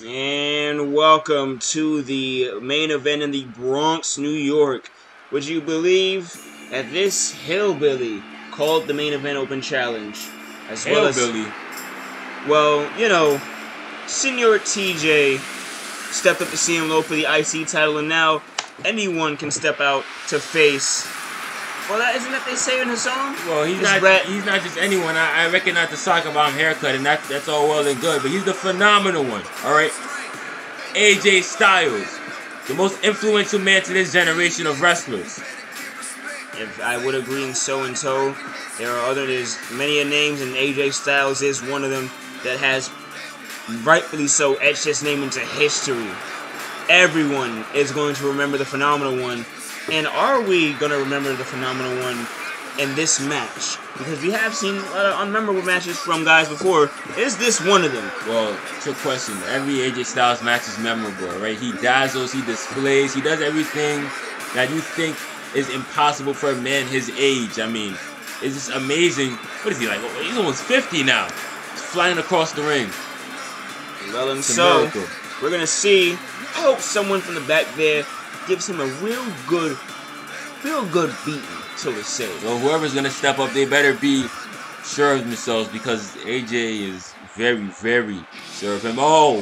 And welcome to the main event in the Bronx, New York. Would you believe that this hillbilly called the main event open challenge? As well as, well, you know, Senior TJ stepped up to CM for the IC title, and now anyone can step out to face. Well, isn't that they say in the song? Well, he's not just anyone. I recognize the sock about him haircut, and that's all well and good. But he's the phenomenal one, all right? AJ Styles, the most influential man to this generation of wrestlers. If I would agree in so and so, there's many names, and AJ Styles is one of them that has rightfully so etched his name into history. Everyone is going to remember the phenomenal one. And are we going to remember the phenomenal one in this match? Because we have seen a lot of unmemorable matches from guys before. Is this one of them? Well, trick question. Every AJ Styles match is memorable, right? He dazzles, he displays, he does everything that you think is impossible for a man his age. I mean, it's just amazing. What is he like? He's almost 50 now. He's flying across the ring. Well, and so, we're going to see, I hope someone from the back there gives him a real good beating, so to say. So whoever's gonna step up, they better be sure of themselves, because AJ is very, very sure of him. Oh.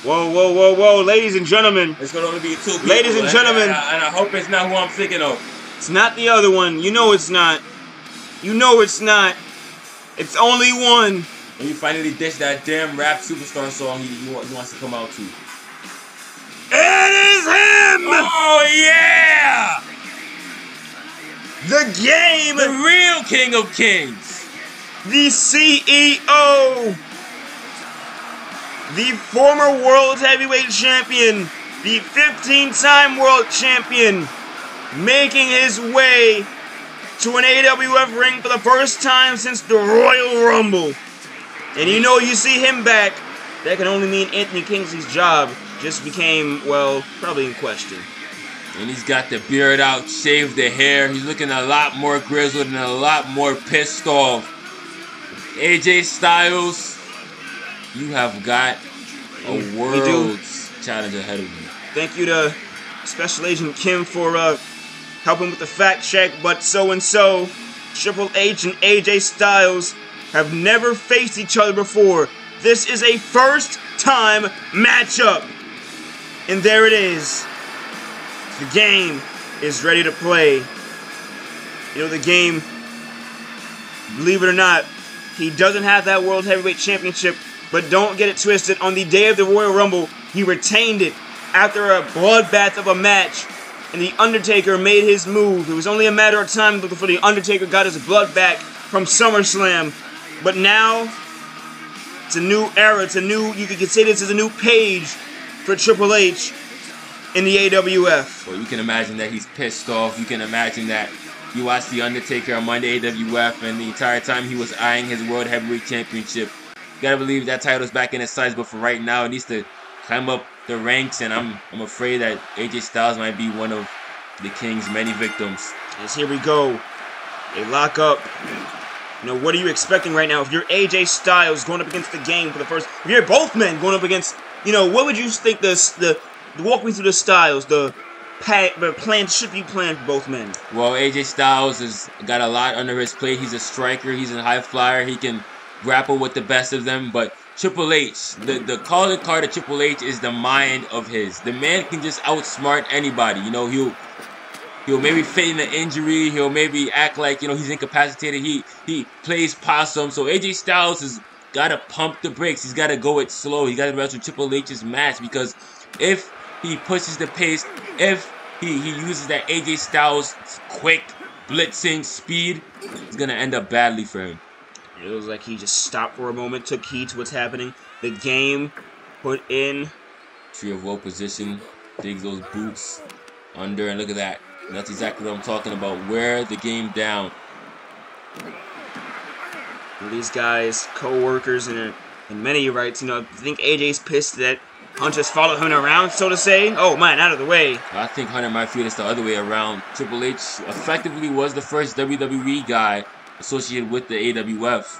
Whoa, ladies and gentlemen. It's gonna only be two people. Ladies and gentlemen. And I hope it's not who I'm thinking of. It's not the other one. You know it's not. You know it's not. It's only one. And he finally ditched that damn rap superstar song he wants to come out to. It is him! Oh, yeah! The Game! The real King of Kings! The CEO! The former World Heavyweight Champion! The 15-time World Champion! Making his way to an AWF ring for the first time since the Royal Rumble. And you know, you see him back, that can only mean Anthony Kingsley's job just became, well, probably in question. And he's got the beard out, shaved the hair. He's looking a lot more grizzled and a lot more pissed off. AJ Styles, you have got a world's challenge ahead of you. Thank you to Special Agent Kim for helping with the fact check, but so-and-so, Triple H and AJ Styles have never faced each other before. This is a first-time matchup. And there it is. The Game is ready to play. You know, the Game, believe it or not, he doesn't have that World Heavyweight Championship, but don't get it twisted. On the day of the Royal Rumble, he retained it after a bloodbath of a match, and The Undertaker made his move. It was only a matter of time before The Undertaker got his blood back from SummerSlam. But now, it's a new era. It's a new, you could say this is a new page for Triple H in the AWF. Well, you can imagine that he's pissed off. You can imagine that you watched The Undertaker on Monday AWF, and the entire time he was eyeing his World Heavyweight Championship. You gotta believe that title's back in his sights, but for right now, it needs to climb up the ranks, and I'm afraid that AJ Styles might be one of the King's many victims. As here we go. They lock up. You know, what are you expecting right now? If you're AJ Styles going up against the Game for the first... If you're both men going up against... You know, what would you think walk me through the styles, the plan should be planned for both men? Well, AJ Styles has got a lot under his plate. He's a striker. He's a high flyer. He can grapple with the best of them. But Triple H, the calling card of Triple H is the mind of his. The man can just outsmart anybody. You know, he'll maybe feign an injury. He'll maybe act like, you know, he's incapacitated. He plays possum. So AJ Styles has got to pump the brakes. He's got to go it slow. He's got to wrestle Triple H's match, because if he pushes the pace, if he uses that AJ Styles quick blitzing speed, it's going to end up badly for him. It was like he just stopped for a moment, took heed to what's happening. The Game put in tree of woe position, digs those boots under, and look at that. That's exactly what I'm talking about. Wear the Game down. These guys, co-workers, and many rights, you know, I think AJ's pissed that Hunter's followed him around, so to say. Oh, man, out of the way. I think Hunter might feel it's the other way around. Triple H effectively was the first WWE guy associated with the AWF.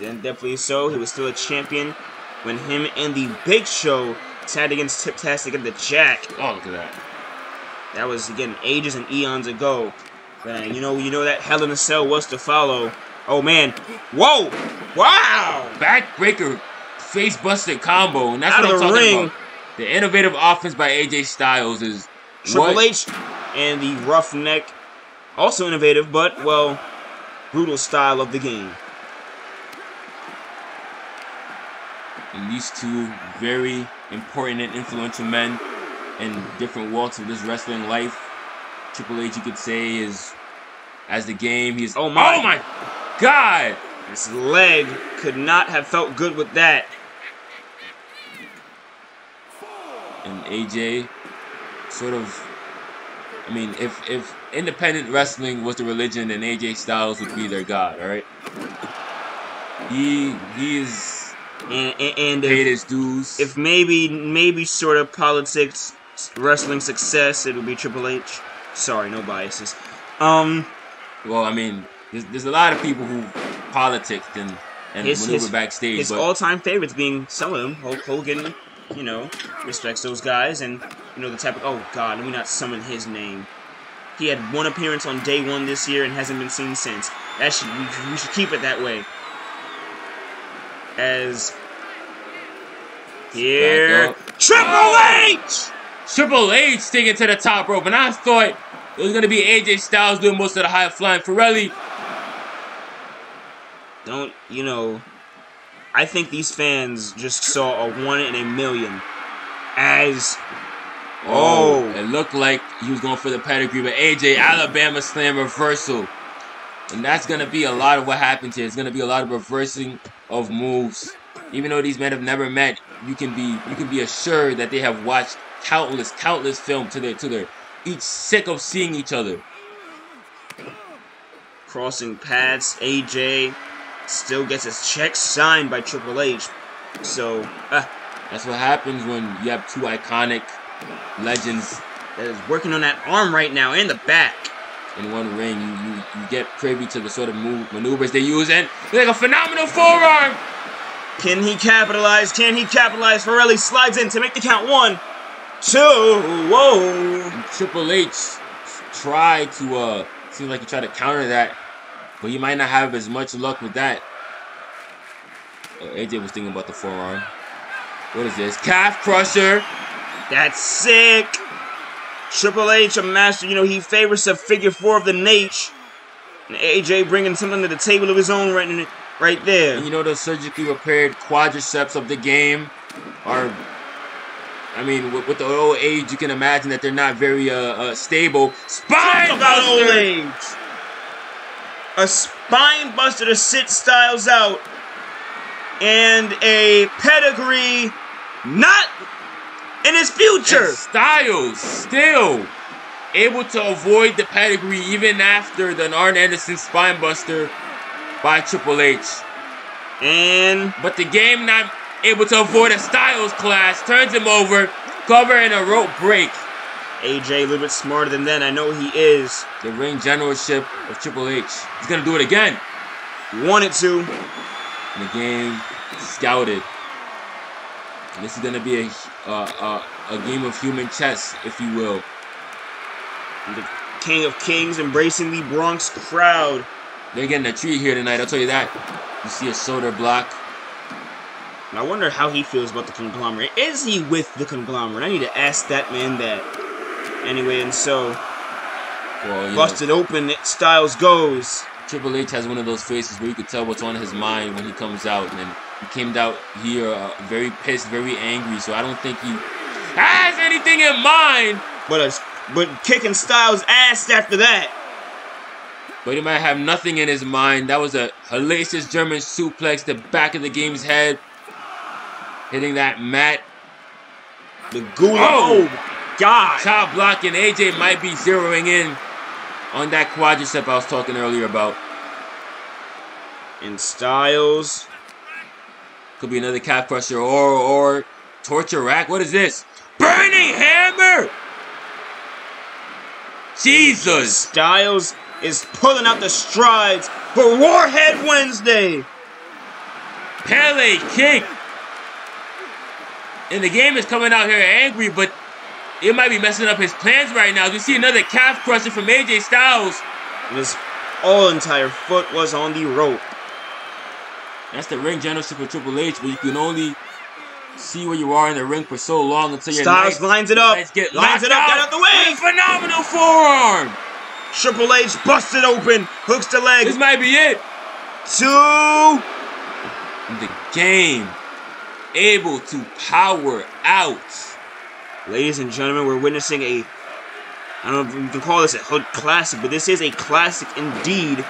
And definitely so. He was still a champion when him and the Big Show tagged against Tiptastic and the Jack. Oh, look at that. That was, again, ages and eons ago. Man, you know that Hell in a Cell was to follow. Oh, man. Whoa! Wow! Backbreaker face-busted combo, and that's Out what I'm of the talking ring. about. The innovative offense by AJ Styles is Triple H and the Roughneck, also innovative, but, well, brutal style of the game. And these two very important and influential men in different walks of this wrestling life. Triple H, you could say, is as the game. He's oh my God! His leg could not have felt good with that. And AJ, sort of. I mean, if independent wrestling was the religion, then AJ Styles would be their god. All right. He is and paid his dues. If maybe sort of politics, wrestling success, it would be Triple H. Sorry, no biases. Well, I mean, there's a lot of people who politicked and maneuver backstage. His all-time favorites being some of them. Hulk Hogan, respects those guys, and the type of, oh God, let me not summon his name. He had one appearance on day one this year and hasn't been seen since. We should keep it that way. As here, Triple H! Triple H taking to the top rope, and I thought it was gonna be AJ Styles doing most of the high flying. Ferrelli. I think these fans just saw a 1 in a million. As it looked like he was going for the pedigree, but AJ Alabama Slam reversal, and that's gonna be a lot of what happens here. It's gonna be a lot of reversing of moves. Even though these men have never met, you can be assured that they have watched countless films to their each sick of seeing each other. Crossing paths, AJ still gets his check signed by Triple H. So that's what happens when you have two iconic legends that is working on that arm right now in the back. In one ring, you get privy to the sort of maneuvers they use, and like a phenomenal forearm. Can he capitalize? Can he capitalize? Ferrelli slides in to make the count. 1, 2, whoa. And Triple H tried to, seems like he tried to counter that, but he might not have as much luck with that. AJ was thinking about the forearm. What is this? Calf crusher. That's sick. Triple H, a master, he favors a figure 4 of the Nate. And AJ bringing something to the table of his own right there. And the surgically repaired quadriceps of the game are, I mean, with the old age, you can imagine that they're not very stable. Spine buster! A spine buster to sit Styles out. And a pedigree not in his future. And Styles still able to avoid the pedigree even after the Arn Anderson spine buster by Triple H. But the game not able to avoid a Styles clash, turns him over, cover and a rope break. AJ a little bit smarter than that, I know he is. The ring generalship of Triple H. He's gonna do it again. Wanted to. And the game scouted. And this is gonna be a game of human chess, if you will. And the King of Kings embracing the Bronx crowd. They're getting a treat here tonight, I'll tell you that. You see a shoulder block. I wonder how he feels about the Conglomerate. Is he with the Conglomerate? I need to ask that man that. Anyway, and so, busted open, Styles goes. Triple H has one of those faces where you could tell what's on his mind when he comes out. And he came out here very pissed, very angry. So I don't think he has anything in mind. But kicking Styles' ass after that. But he might have nothing in his mind. That was a hellacious German suplex, the back of the game's head. Hitting that mat. The ghoul. Oh, God. Top block, and AJ might be zeroing in on that quadricep I was talking earlier about. And Styles. Could be another calf crusher or torture rack. What is this? Burning hammer! Jesus! Styles is pulling out the strides for Warhead Wednesday. Pele kick. And the game is coming out here angry, but it might be messing up his plans right now. We see another calf crusher from AJ Styles. And his entire foot was on the rope. That's the ring generalship of Triple H, but you can only see where you are in the ring for so long until your Styles lines it up. Get Lines it up. Get out the way. Phenomenal forearm. Triple H busted open. Hooks the leg. This might be it. 2. The game able to power out. Ladies and gentlemen, we're witnessing a, I don't know if we can call this a hood classic, but this is a classic indeed.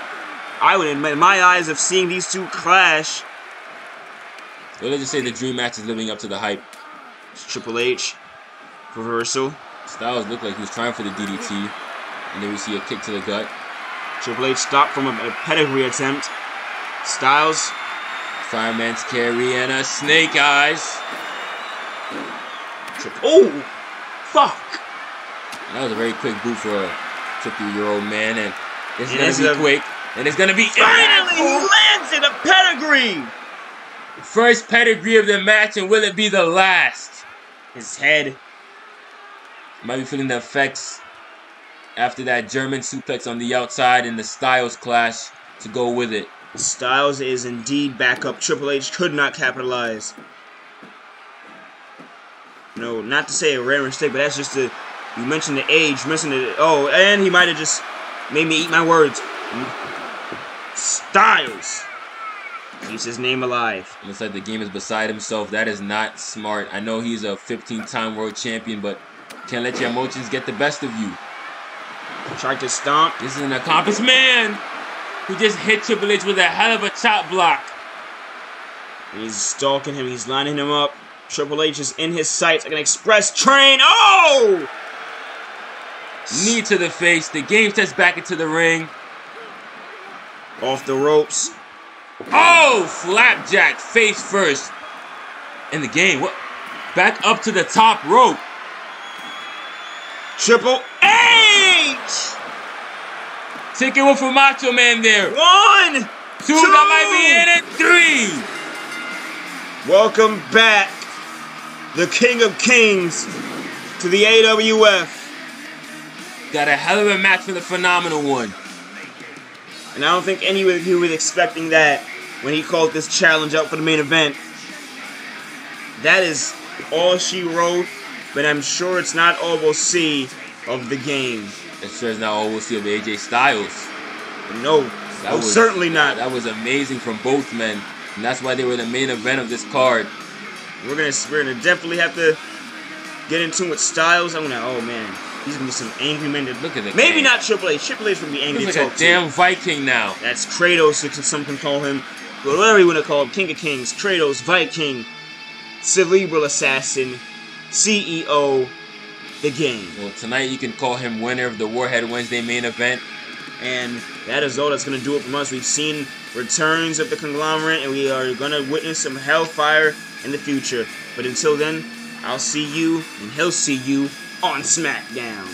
I would admit, in my eyes of seeing these two clash. Well, let's just say the dream match is living up to the hype. Triple H reversal. Styles looked like he was trying for the DDT. And then we see a kick to the gut. Triple H stopped from a pedigree attempt. Styles. Fireman's carry and a snake eyes. Oh! Fuck! That was a very quick boot for a 50-year-old man. And it's going to be quick. And it's going to be... Finally, he lands in a pedigree! First pedigree of the match, and will it be the last? His head. Might be feeling the effects after that German suplex on the outside and the Styles clash to go with it. Styles is indeed back up. Triple H could not capitalize. No, not to say a rare mistake, but that's just you mentioned the age, mentioned it. Oh, and he might have just made me eat my words. Styles keeps his name alive. Looks like the game is beside himself. That is not smart. I know he's a 15-time world champion, but can't let your emotions get the best of you. Tried to stomp. This is an accomplished man who just hit Triple H with a hell of a chop block. He's stalking him. He's lining him up. Triple H is in his sights like an express train. Oh! Knee to the face. The game steps back into the ring. Off the ropes. Oh! Flapjack face first. In the game. What? Back up to the top rope. Triple H! Taking one for Macho Man there. 1, 2. That might be in it. 3. Welcome back, the King of Kings, to the AWF. Got a hell of a match for the Phenomenal One. And I don't think anyone who was expecting that when he called this challenge out for the main event. That is all she wrote, but I'm sure it's not all we'll see of the game. It sure is not all we'll see of AJ Styles. No, certainly not. That was amazing from both men, and that's why they were the main event of this card. We're gonna definitely have to get in tune with Styles. Oh man, he's gonna be some angry men. Look at it. Maybe not Triple H. Triple H would be angry. He's like a damn Viking now. That's Kratos, if some can call him. Whatever you want to call him, King of Kings, Kratos, Viking, Cerebral Assassin, CEO, the game. Well, tonight you can call him winner of the Warhead Wednesday main event. And that is all that's going to do it from us. We've seen returns of the conglomerate, and we are going to witness some hellfire in the future. But until then, I'll see you, and he'll see you on SmackDown.